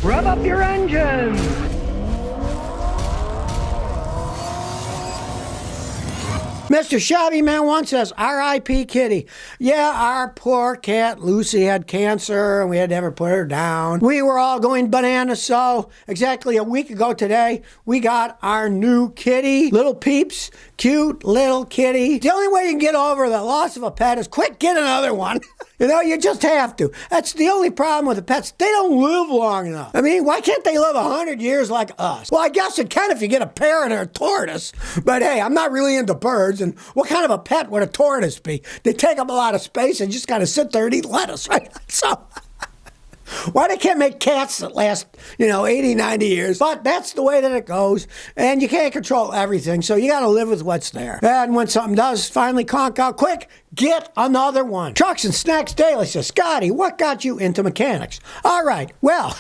Rev up your engines! Mr. Shabby Man once says, R.I.P. Kitty. Yeah, our poor cat Lucy had cancer and we had to ever put her down. We were all going bananas, so exactly a week ago today, we got our new kitty. Little Peeps, cute little kitty. The only way you can get over the loss of a pet is quick, get another one. You know, you just have to. That's the only problem with the pets. They don't live long enough. I mean, why can't they live 100 years like us? Well, I guess it can if you get a parrot or a tortoise. But hey, I'm not really into birds. And what kind of a pet would a tortoise be? They take up a lot of space and just got to sit there and eat lettuce, right? So why they can't make cats that last, 80, 90 years? But that's the way that it goes. And you can't control everything, so you got to live with what's there. And when something does finally conk out, quick, get another one. Trucks and Snacks Daily says, Scotty, what got you into mechanics? All right, well,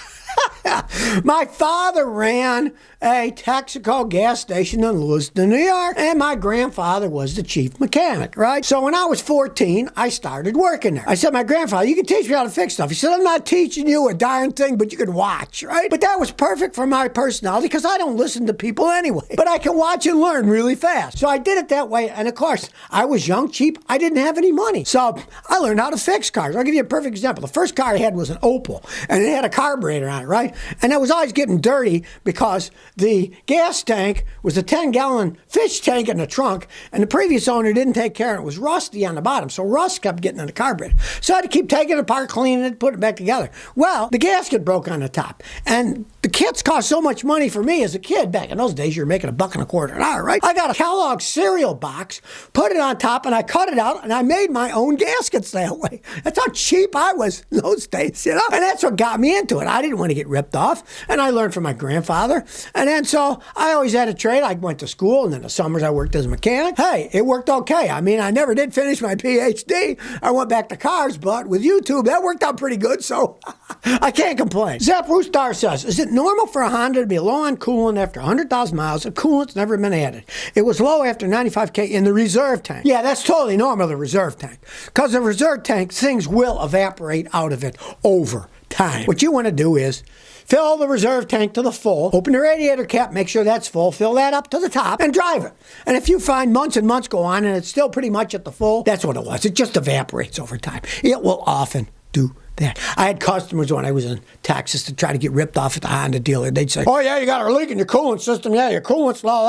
my father ran a Texaco gas station in Lewiston, New York, and my grandfather was the chief mechanic, right? So when I was 14, I started working there. I said, my grandfather, you can teach me how to fix stuff. He said, I'm not teaching you a darn thing, but you can watch, right? But that was perfect for my personality because I don't listen to people anyway. But I can watch and learn really fast. So I did it that way. And of course, I was young, cheap. I didn't have any money. So I learned how to fix cars. I'll give you a perfect example. The first car I had was an Opel, and it had a carburetor on it, right? And it was always getting dirty because the gas tank was a 10-gallon fish tank in the trunk, and the previous owner didn't take care of it. It was rusty on the bottom, so rust kept getting in the carburetor. So I had to keep taking it apart, cleaning it, putting it back together. Well, the gasket broke on the top, and the kits cost so much money for me as a kid. Back in those days, you were making $1.25 an hour, right? I got a Kellogg cereal box, put it on top, and I cut it out, and I made my own gaskets that way. That's how cheap I was in those days, And that's what got me into it. I didn't want to get ripped off, and I learned from my grandfather. And then so I always had a trade. I went to school, and in the summers I worked as a mechanic. Hey, it worked okay. I mean, I never did finish my PhD. I went back to cars, but with YouTube, that worked out pretty good, so I can't complain. Zap Roostar says, is it normal for a Honda to be low on coolant after 100,000 miles and coolant's never been added? It was low after 95K in the reserve tank. Yeah, that's totally normal, the reserve tank. Because the reserve tank, things will evaporate out of it over time. What you want to do is fill the reserve tank to the full, open the radiator cap, make sure that's full, fill that up to the top, and drive it. And if you find months and months go on and it's still pretty much at the full, that's what it was. It just evaporates over time. It will often do that. I had customers when I was in Texas to try to get ripped off at the Honda dealer. They'd say, oh yeah, you got a leak in your coolant system. Yeah, your coolant's low,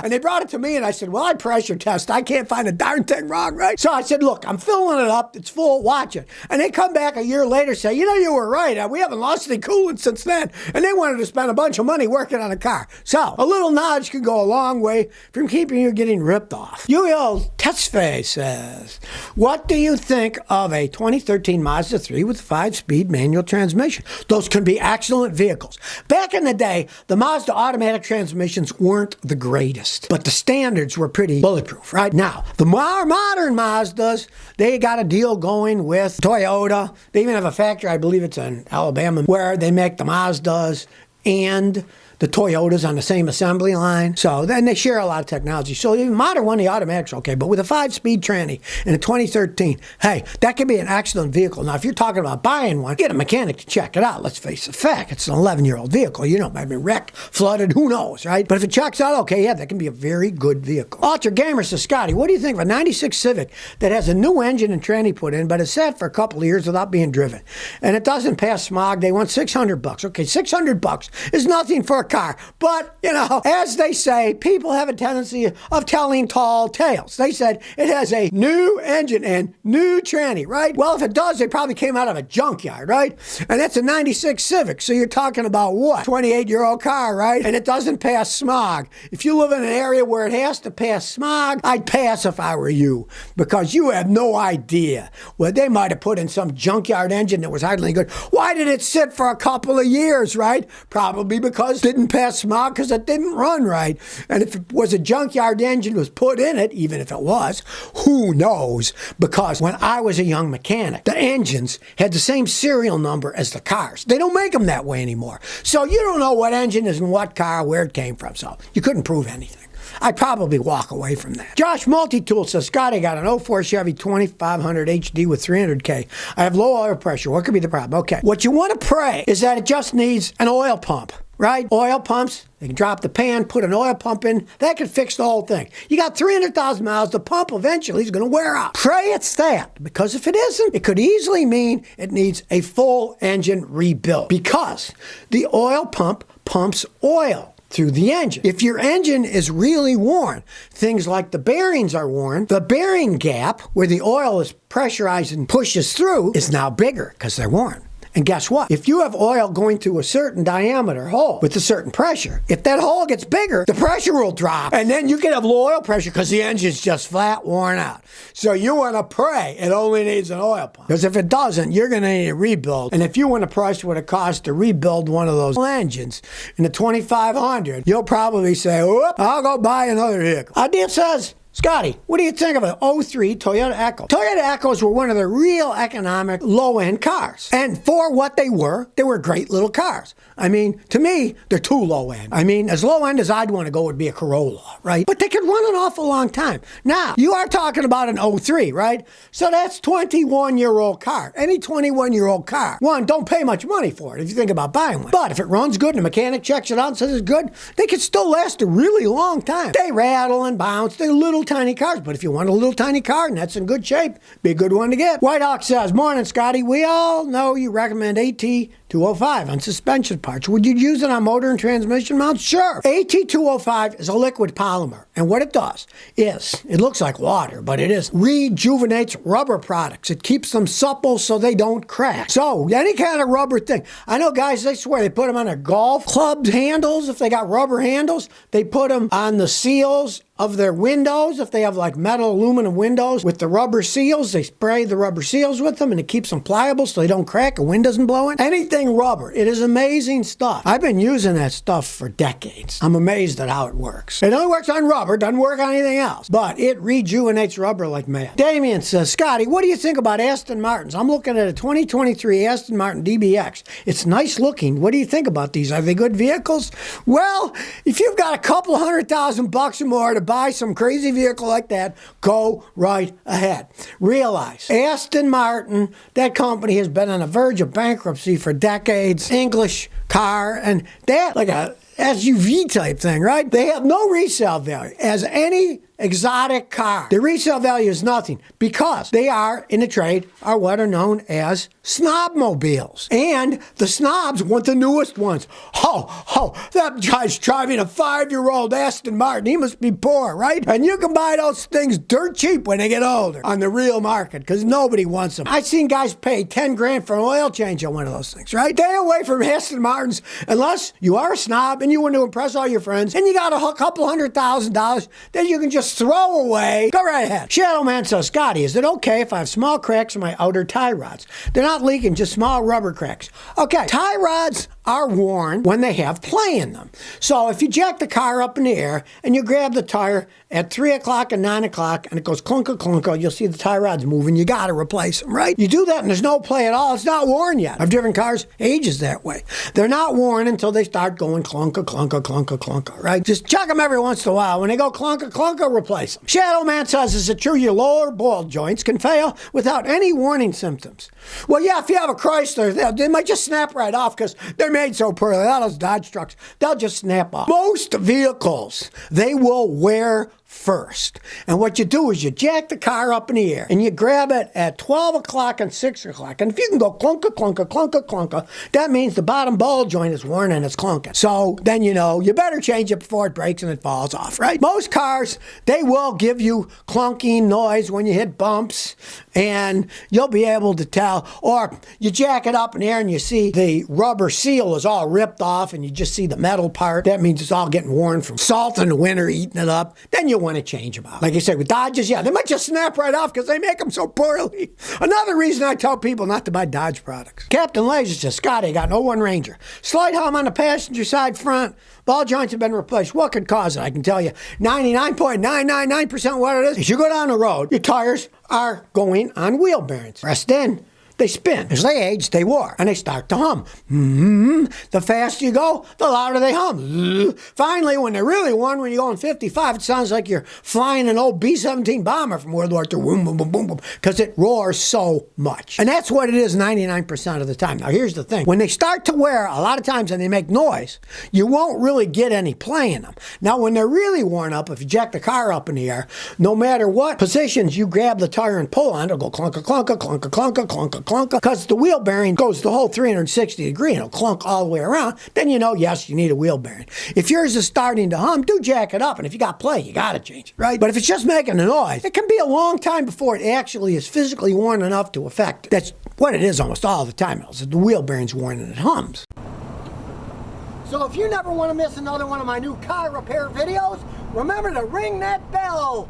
And they brought it to me and I said, well, I pressure test. I can't find a darn thing wrong, right? So I said, look, I'm filling it up. It's full. Watch it. And they come back a year later say, you were right. We haven't lost any coolant since then. And they wanted to spend a bunch of money working on a car. So a little knowledge can go a long way from keeping you getting ripped off. Yuyo Tesfaye says, what do you think of a 2013 Mazda 3 with a 5-speed manual transmission? Those can be excellent vehicles. Back in the day, the Mazda automatic transmissions weren't the greatest, but the standards were pretty bulletproof, right? Now, the more modern Mazdas, they got a deal going with Toyota. They even have a factory, I believe it's in Alabama, where they make the Mazdas and the Toyotas on the same assembly line. So then they share a lot of technology. So the modern one, the automatic's okay. But with a 5-speed tranny in a 2013, hey, that could be an excellent vehicle. Now, if you're talking about buying one, get a mechanic to check it out. Let's face the fact, it's an 11-year-old vehicle. Might be wrecked, flooded, who knows, right? But if it checks out okay, yeah, that can be a very good vehicle. Ultra Gamer says, Scotty, what do you think of a 96 Civic that has a new engine and tranny put in, but it's sat for a couple of years without being driven? And it doesn't pass smog. They want $600. Okay, $600 is nothing for a car. But, as they say, people have a tendency of telling tall tales. They said it has a new engine and new tranny, right? Well, if it does, they probably came out of a junkyard, right? And that's a 96 Civic. So you're talking about what? 28-year-old car, right? And it doesn't pass smog. If you live in an area where it has to pass smog, I'd pass if I were you, because you have no idea. Well, they might have put in some junkyard engine that was hardly good. Why did it sit for a couple of years, right? Probably because it didn't pass smog because it didn't run right. And if it was a junkyard engine was put in it, even if it was, who knows? Because when I was a young mechanic, the engines had the same serial number as the cars. They don't make them that way anymore. So you don't know what engine is in what car, where it came from. So you couldn't prove anything. I'd probably walk away from that. Josh Multitool says, Scotty, got an 04 Chevy 2500 HD with 300K. I have low oil pressure. What could be the problem? Okay. What you want to pray is that it just needs an oil pump. Right? Oil pumps, they can drop the pan, put an oil pump in. That could fix the whole thing. You got 300,000 miles, the pump eventually is going to wear out. Pray it's that, because if it isn't, it could easily mean it needs a full engine rebuild, because the oil pump pumps oil through the engine. If your engine is really worn, things like the bearings are worn, the bearing gap where the oil is pressurized and pushes through is now bigger because they're worn. And guess what? If you have oil going through a certain diameter hole with a certain pressure, if that hole gets bigger, the pressure will drop. And then you can have low oil pressure because the engine's just flat worn out. So you want to pray it only needs an oil pump. Because if it doesn't, you're going to need a rebuild. And if you want to price what it costs to rebuild one of those engines in the 2500, you'll probably say, whoop, I'll go buy another vehicle. Ideal says, Scotty, what do you think of an 03 Toyota Echo? Toyota Echoes were one of the real economic low-end cars. And for what they were great little cars. I mean, to me, they're too low-end. I mean, as low-end as I'd want to go would be a Corolla, right? But they could run an awful long time. Now, you are talking about an 03, right? So that's 21-year-old car. Any 21-year-old car. One, don't pay much money for it if you think about buying one. But if it runs good and the mechanic checks it out and says it's good, they could still last a really long time. They rattle and bounce. They're little tiny cars, but if you want a little tiny car and that's in good shape, be a good one to get. White Hawk says, morning, Scotty. We all know you recommend AT205 on suspension parts. Would you use it on motor and transmission mounts? Sure. AT205 is a liquid polymer, and what it does is, it looks like water, but it isn't. Rejuvenates rubber products. It keeps them supple so they don't crack. So, any kind of rubber thing. I know guys, they swear they put them on their golf club handles. If they got rubber handles, they put them on the seals of their windows. If they have like metal aluminum windows with the rubber seals, they spray the rubber seals with them and it keeps them pliable so they don't crack, a wind doesn't blow in. Anything rubber. It is amazing stuff. I've been using that stuff for decades. I'm amazed at how it works. It only works on rubber, doesn't work on anything else, but it rejuvenates rubber like mad. Damien says, Scotty, what do you think about Aston Martins? I'm looking at a 2023 Aston Martin DBX. It's nice looking. What do you think about these? Are they good vehicles? Well, if you've got a couple $100,000 or more to buy some crazy vehicle like that, go right ahead. Realize, Aston Martin, that company has been on the verge of bankruptcy for decades. English car, and that like a SUV type thing, right? They have no resale value as any exotic car. The resale value is nothing because they are, in the trade, are what are known as snobmobiles. And the snobs want the newest ones. That guy's driving a 5-year-old Aston Martin. He must be poor, right? And you can buy those things dirt cheap when they get older on the real market because nobody wants them. I've seen guys pay 10 grand for an oil change on one of those things, right? Stay away from Aston Martins unless you are a snob and you want to impress all your friends and you got a couple $100,000 that you can just throw away. Go right ahead. Shadow Man says, Scotty, is it okay if I have small cracks in my outer tie rods? They're not leaking, just small rubber cracks. Okay, tie rods are worn when they have play in them. So if you jack the car up in the air and you grab the tire at 3 o'clock and 9 o'clock and it goes clunker, clunker, you'll see the tie rods moving. You got to replace them, right? You do that and there's no play at all. It's not worn yet. I've driven cars ages that way. They're not worn until they start going clunker, clunker, clunker, clunker, right? Just check them every once in a while. When they go clunker, clunker, replace them. Shadow Man says, is it true your lower ball joints can fail without any warning symptoms? Well, yeah, if you have a Chrysler, they might just snap right off because they're made so poorly. All those Dodge trucks, they'll just snap off. Most vehicles, they will wear first. And what you do is you jack the car up in the air and you grab it at 12 o'clock and 6 o'clock. And if you can go clunker, clunker, clunker, clunker, that means the bottom ball joint is worn and it's clunking. So then you know you better change it before it breaks and it falls off, right? Most cars, they will give you clunking noise when you hit bumps and you'll be able to tell. Or you jack it up in the air and you see the rubber seal is all ripped off and you just see the metal part. That means it's all getting worn from salt in the winter eating it up. Then you want to change them out. Like I said, with Dodges, yeah, they might just snap right off because they make them so poorly. Another reason I tell people not to buy Dodge products. Captain Laser says, Scotty, got an 01 Ranger. Slide hum on the passenger side front. Ball joints have been replaced. What could cause it? I can tell you 99.999% what it is you go down the road, your tires are going on wheel bearings. Pressed in. they spin. As they age, they wear, and they start to hum. The faster you go, the louder they hum. Finally, when they're really worn, when you're going 55, it sounds like you're flying an old B-17 bomber from World War II, boom, boom, boom, boom, boom, because it roars so much. And that's what it is 99% of the time. Now, here's the thing. When they start to wear, a lot of times, and they make noise, you won't really get any play in them. Now, when they're really worn up, if you jack the car up in the air, no matter what positions you grab the tire and pull on, it'll go clunk-a, clunk-a, clunk-a, clunk-a, clunk-a, clunk-a, because the wheel bearing goes the whole 360 degree, and it'll clunk all the way around. Then you know, yes, you need a wheel bearing. If yours is starting to hum, do jack it up, and if you got play, you got to change it, right? But if it's just making a noise, it can be a long time before it actually is physically worn enough to affect it. That's what it is almost all the time. The wheel bearing's worn and it hums. So if you never want to miss another one of my new car repair videos, remember to ring that bell.